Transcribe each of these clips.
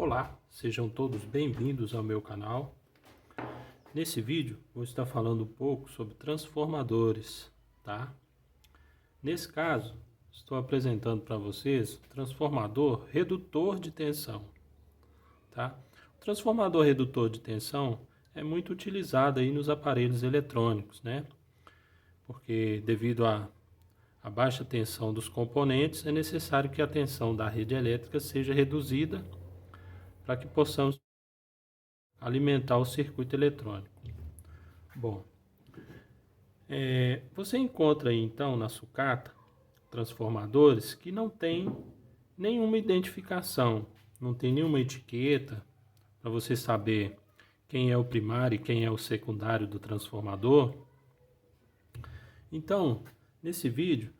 Olá, sejam todos bem-vindos ao meu canal. Nesse vídeo vou estar falando um pouco sobre transformadores, tá? Nesse caso, estou apresentando para vocês o transformador redutor de tensão, tá? O transformador redutor de tensão é muito utilizado aí nos aparelhos eletrônicos, né? Porque devido à baixa tensão dos componentes, é necessário que a tensão da rede elétrica seja reduzida para que possamos alimentar o circuito eletrônico. Bom, você encontra aí então na sucata transformadores que não tem nenhuma identificação, não tem nenhuma etiqueta para você saber quem é o primário e quem é o secundário do transformador. Então, nesse vídeo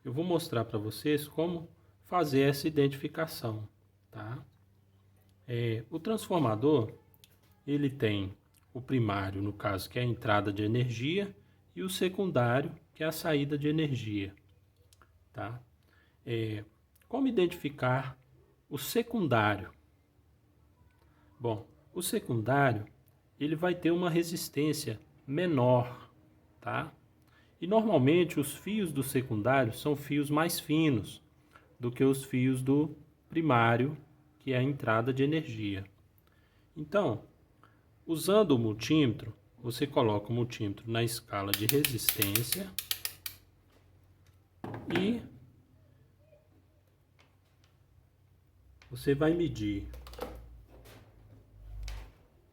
eu vou mostrar para vocês como fazer essa identificação, tá? O transformador ele tem o primário, no caso, que é a entrada de energia, e o secundário, que é a saída de energia, tá? Como identificar o secundário? Bom, o secundário, ele vai ter uma resistência menor, tá? E normalmente os fios do secundário são fios mais finos do que os fios do primário, que é a entrada de energia. Então, usando o multímetro, você coloca o multímetro na escala de resistência e você vai medir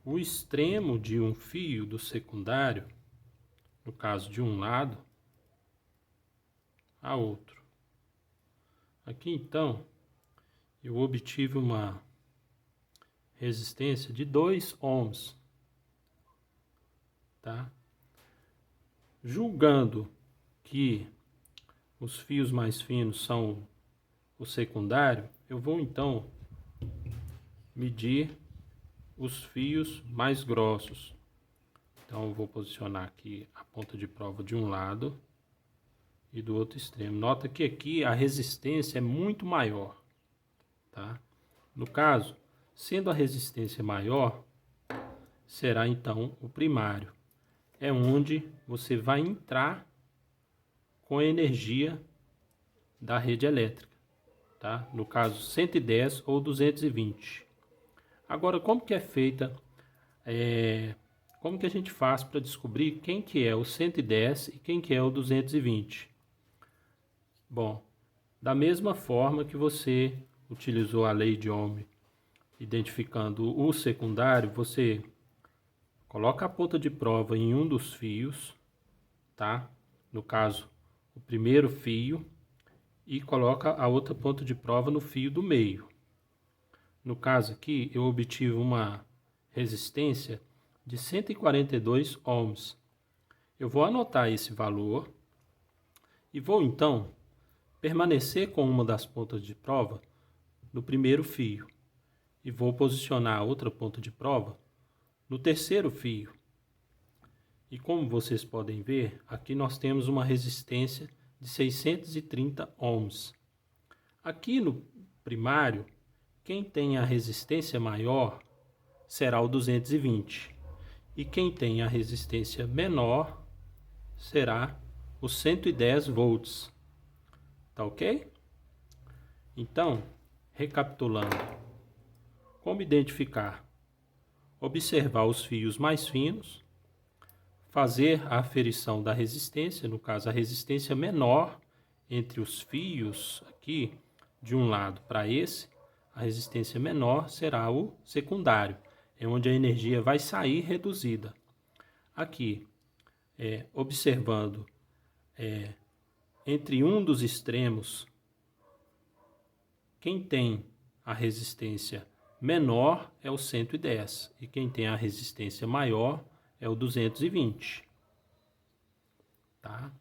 o extremo de um fio do secundário, no caso de um lado, a outro. Aqui então, eu obtive uma resistência de 2 ohms, tá? Julgando que os fios mais finos são o secundário, eu vou então medir os fios mais grossos. Então eu vou posicionar aqui a ponta de prova de um lado e do outro extremo. Nota que aqui a resistência é muito maior, tá? No caso, sendo a resistência maior, será então o primário. É onde você vai entrar com a energia da rede elétrica, tá? No caso 110 ou 220. Agora, como que é feita, como que a gente faz para descobrir quem que é o 110 e quem que é o 220? Bom, da mesma forma que você utilizou a lei de Ohm, identificando o secundário, você coloca a ponta de prova em um dos fios, tá? No caso, o primeiro fio, e coloca a outra ponta de prova no fio do meio. No caso aqui, eu obtive uma resistência de 142 ohms. Eu vou anotar esse valor e vou então permanecer com uma das pontas de prova no primeiro fio e vou posicionar a outra ponta de prova no terceiro fio. E como vocês podem ver, aqui nós temos uma resistência de 630 ohms. Aqui no primário, quem tem a resistência maior será o 220. E quem tem a resistência menor será os 110 volts. Tá ok? Então, recapitulando, como identificar? Observar os fios mais finos, fazer a aferição da resistência, no caso a resistência menor entre os fios aqui, de um lado para esse, a resistência menor será o secundário, é onde a energia vai sair reduzida. Aqui, observando entre um dos extremos, quem tem a resistência menor é o 110 e quem tem a resistência maior é o 220, tá?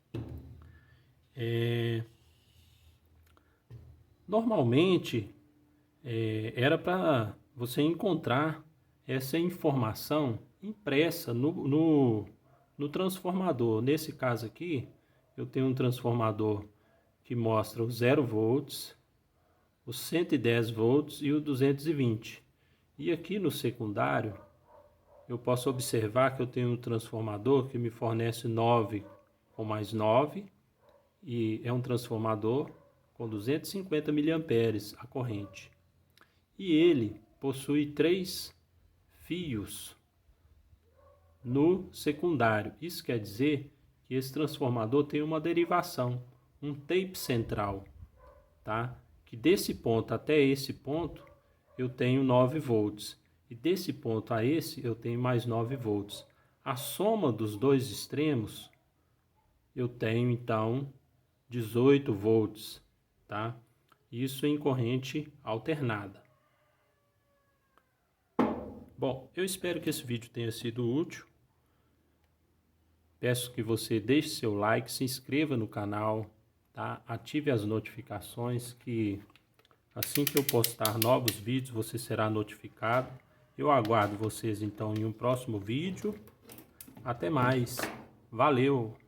Normalmente, era para você encontrar essa informação impressa no transformador. Nesse caso aqui, eu tenho um transformador que mostra o 0 volts, os 110 volts e o 220. E aqui no secundário, eu posso observar que eu tenho um transformador que me fornece 9 com mais 9, e é um transformador com 250 miliamperes a corrente. E ele possui 3 fios no secundário. Isso quer dizer que esse transformador tem uma derivação, um tape central, tá? Que desse ponto até esse ponto eu tenho 9 volts e desse ponto a esse eu tenho mais 9 volts. A soma dos dois extremos eu tenho então 18 volts, tá? Isso em corrente alternada. Bom, eu espero que esse vídeo tenha sido útil. Peço que você deixe seu like, se inscreva no canal, tá? Ative as notificações, que assim que eu postar novos vídeos você será notificado. Eu aguardo vocês então em um próximo vídeo. Até mais. Valeu!